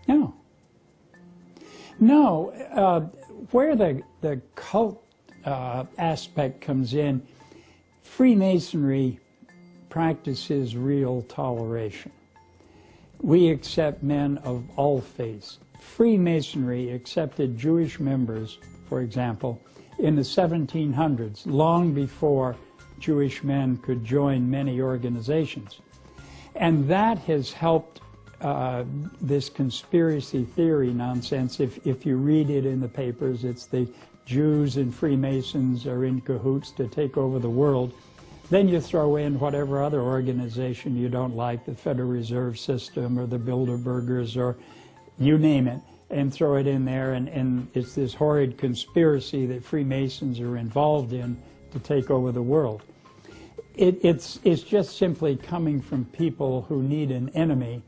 No. No. Where the cult aspect comes in, Freemasonry practices real toleration. We accept men of all faiths. Freemasonry accepted Jewish members, for example, in the 1700s, long before Jewish men could join many organizations. And that has helped this conspiracy theory nonsense. If you read it in the papers, it's the Jews and Freemasons are in cahoots to take over the world. Then you throw in whatever other organization you don't like, the Federal Reserve System or the Bilderbergers or you name it, and throw it in there, and it's this horrid conspiracy that Freemasons are involved in to take over the world. It's just simply coming from people who need an enemy.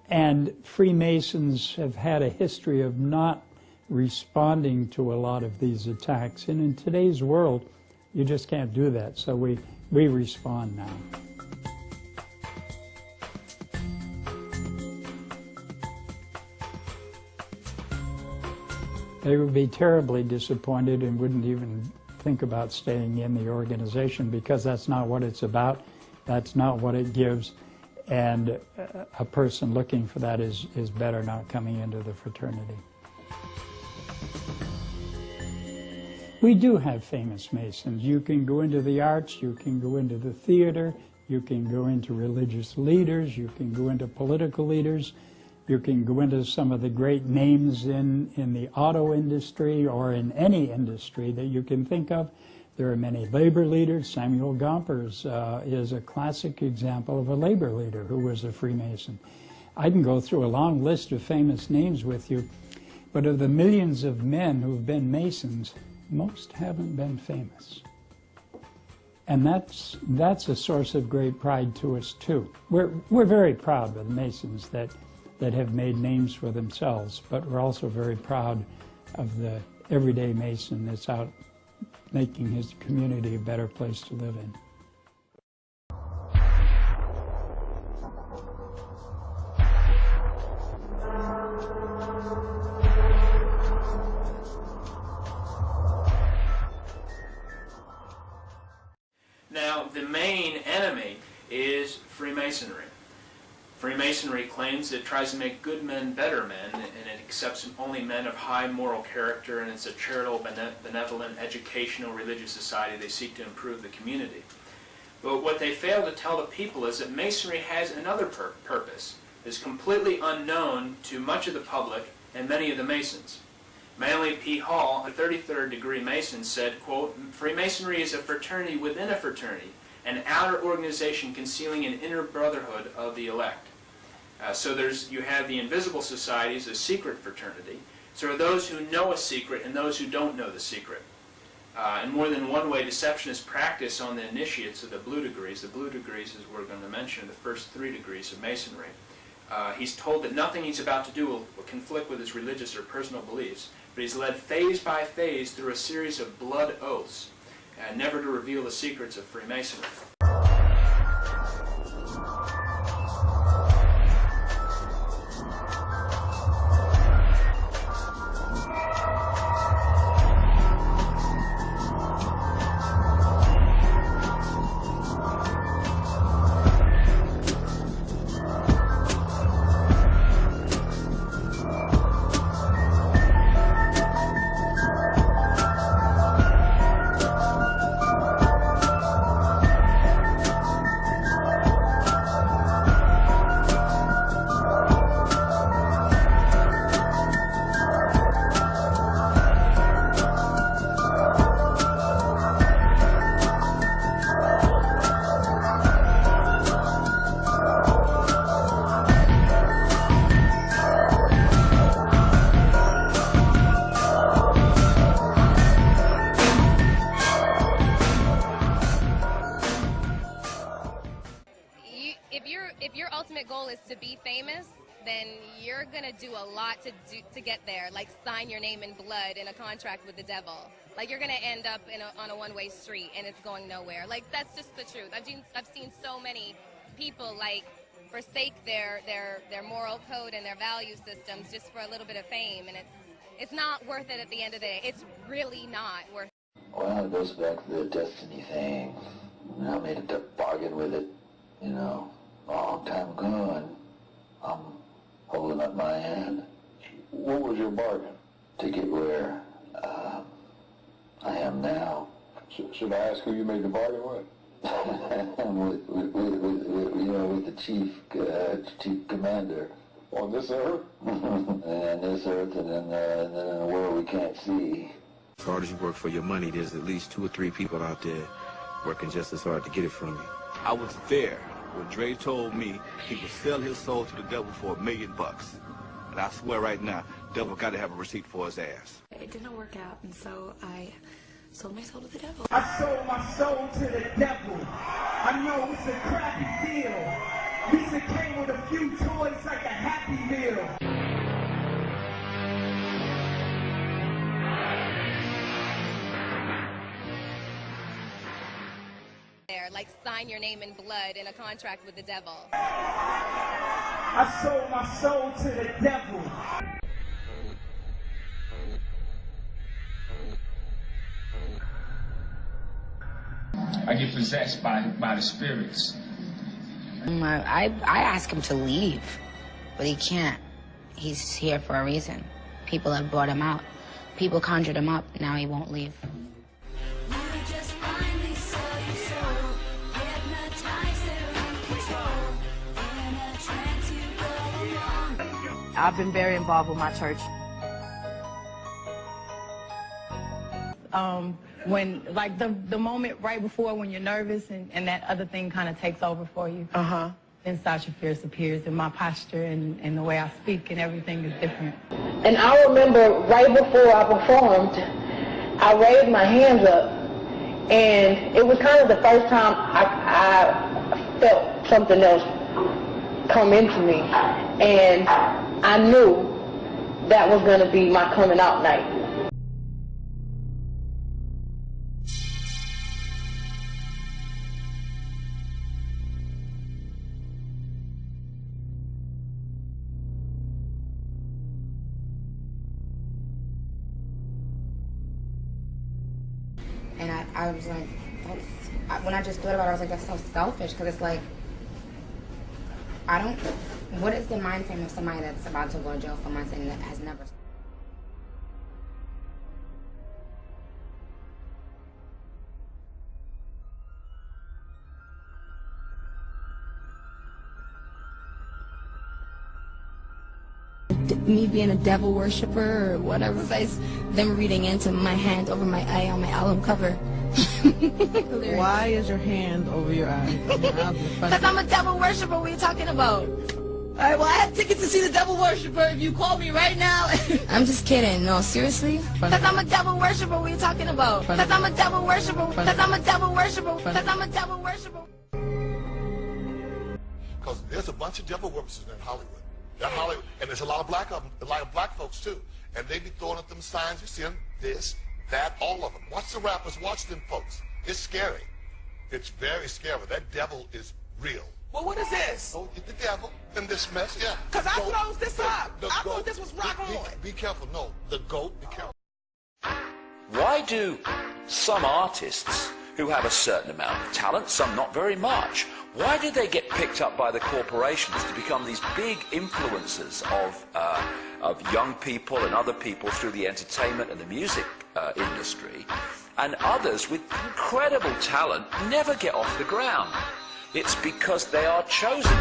And Freemasons have had a history of not responding to a lot of these attacks. And in today's world, you just can't do that. So we respond now. They would be terribly disappointed and wouldn't even think about staying in the organization, because that's not what it's about. That's not what it gives. And a person looking for that is better not coming into the fraternity. We do have famous Masons. You can go into the arts, you can go into the theater, you can go into religious leaders, you can go into political leaders, you can go into some of the great names in the auto industry or in any industry that you can think of. There are many labor leaders. Samuel Gompers is a classic example of a labor leader who was a Freemason. I can go through a long list of famous names with you, but of the millions of men who've been Masons, most haven't been famous. And that's a source of great pride to us too. We're very proud of the Masons that have made names for themselves, but we're also very proud of the everyday Mason that's out making his community a better place to live in. Now, the main enemy is Freemasonry. Freemasonry claims it tries to make good men better men, and it accepts only men of high moral character, and it's a charitable, benevolent, educational, religious society. They seek to improve the community. But what they fail to tell the people is that Masonry has another purpose. It's completely unknown to much of the public and many of the Masons. Manly P. Hall, a 33rd degree Mason, said, quote, "Freemasonry is a fraternity within a fraternity, an outer organization concealing an inner brotherhood of the elect." So you have the invisible societies, a secret fraternity. So there are those who know a secret and those who don't know the secret. In more than one way, deception is practiced on the initiates of the blue degrees. The blue degrees, as we're going to mention, are the first 3 degrees of Masonry. He's told that nothing he's about to do will conflict with his religious or personal beliefs, but he's led phase by phase through a series of blood oaths, never to reveal the secrets of Freemasonry. then you're gonna do a lot to get there. Like sign your name in blood in a contract with the devil. Like you're gonna end up on a one-way street and it's going nowhere. Like that's just the truth. I've seen so many people like forsake their moral code and their value systems just for a little bit of fame, and it's not worth it at the end of the day. It's really not worth it. Well, it goes back to the destiny thing. I made a bargain with it, you know, a long time ago, and I'm holding up my hand. What was your bargain? To get where I am now. Should I ask who you made the bargain with? with the chief commander. On this earth? And this earth, and then in a world we can't see. As hard as you work for your money, there's at least 2 or 3 people out there working just as hard to get it from you. I was there when Dre told me he would sell his soul to the devil for $1 million. And I swear right now, devil got to have a receipt for his ass. It didn't work out, and so I sold my soul to the devil. I sold my soul to the devil. I know it's a crappy deal. At least it came with a few toys like a Happy Meal. Like sign your name in blood in a contract with the devil. I sold my soul to the devil. I get possessed by the spirits. I ask him to leave, but he can't. He's here for a reason. People have brought him out. People conjured him up. Now he won't leave. I've been very involved with my church. When, like, the moment right before when you're nervous and that other thing kind of takes over for you, then Sasha Fierce appears, and my posture and the way I speak and everything is different. And I remember right before I performed, I raised my hands up, and it was kind of the first time I felt something else come into me, and I knew that was going to be my coming out night. And I was like, when I just thought about it, I was like, that's so selfish, because it's like, what is the mind frame of somebody that's about to go to jail for months and that has never... Me being a devil worshiper or whatever, them reading into my hand over my eye on my album cover. Why is your hand over your eye? Because I'm a devil worshiper. What are you talking about? Alright, well, I have tickets to see the devil worshiper if you call me right now. I'm just kidding. No, seriously? Because I'm a devil worshiper. What are you talking about? Because I'm a devil worshiper. Because I'm a devil worshiper. Because I'm a devil worshiper. Because there's a bunch of devil worshippers in Hollywood. Hollywood, and there's a lot of black folks too, and they be throwing up them signs. You see them, this, that, all of them. Watch the rappers, watch them folks. It's scary. It's very scary. That devil is real. Well, what is this? Oh, the devil in this mess, yeah. Because I froze this up. I thought this was rock on. Be careful. No, the goat. Be careful. Why do some artists who have a certain amount of talent, some not very much, why do they get picked up by the corporations to become these big influencers of young people and other people through the entertainment and the music industry, and others with incredible talent never get off the ground? It's because they are chosen.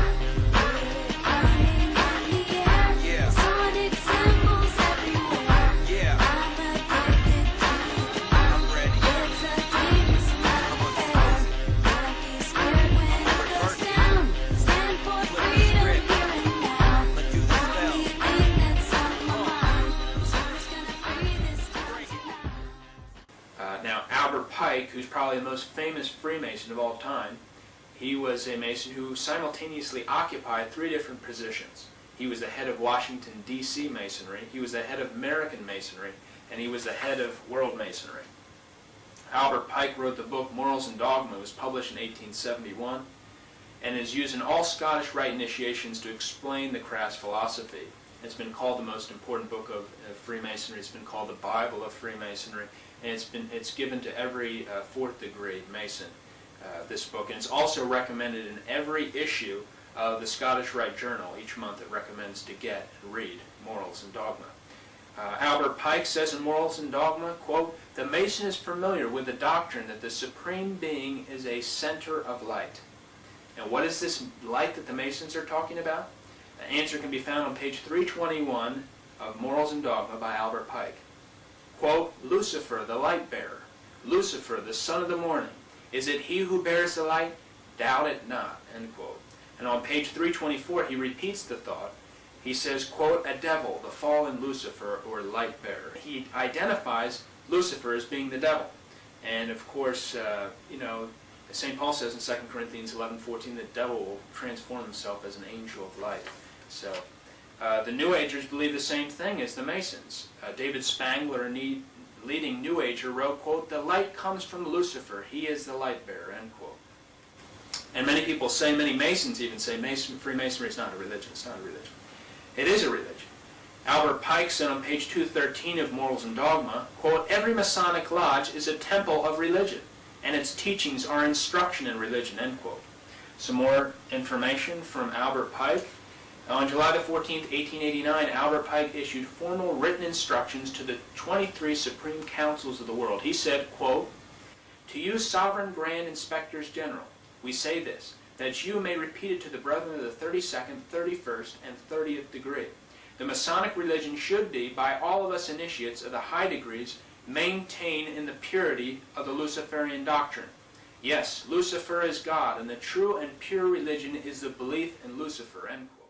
Pike, who's probably the most famous Freemason of all time, he was a Mason who simultaneously occupied 3 different positions. He was the head of Washington, D.C. Masonry. He was the head of American Masonry. And he was the head of World Masonry. Albert Pike wrote the book Morals and Dogma. It was published in 1871 and is used in all Scottish Rite initiations to explain the crass philosophy. It's been called the most important book of Freemasonry. It's been called the Bible of Freemasonry, and it's given to every fourth degree Mason, this book. And it's also recommended in every issue of the Scottish Rite Journal each month. It recommends to get and read Morals and Dogma. Albert Pike says in Morals and Dogma, quote, "The Mason is familiar with the doctrine that the Supreme Being is a center of light." And what is this light that the Masons are talking about? The answer can be found on page 321 of Morals and Dogma by Albert Pike. Quote, "Lucifer, the light bearer, Lucifer, the son of the morning, is it he who bears the light? Doubt it not," end quote. And on page 324 he repeats the thought. He says, quote, "A devil, the fallen Lucifer, or light bearer." He identifies Lucifer as being the devil. And of course, St. Paul says in 2 Corinthians 11:14, the devil will transform himself as an angel of light. So the New Agers believe the same thing as the Masons. David Spangler, a leading New Ager, wrote, quote, "The light comes from Lucifer. He is the light bearer," end quote. And many people say, many Masons even say, Freemasonry is not a religion. It's not a religion. It is a religion. Albert Pike said on page 213 of Morals and Dogma, quote, "Every Masonic lodge is a temple of religion, and its teachings are instruction in religion," end quote. Some more information from Albert Pike. On July the 14th, 1889, Albert Pike issued formal written instructions to the 23 Supreme Councils of the world. He said, quote, "To you, Sovereign Grand Inspectors General, we say this, that you may repeat it to the brethren of the 32nd, 31st, and 30th degree. The Masonic religion should be, by all of us initiates of the high degrees, maintained in the purity of the Luciferian doctrine. Yes, Lucifer is God, and the true and pure religion is the belief in Lucifer," end quote.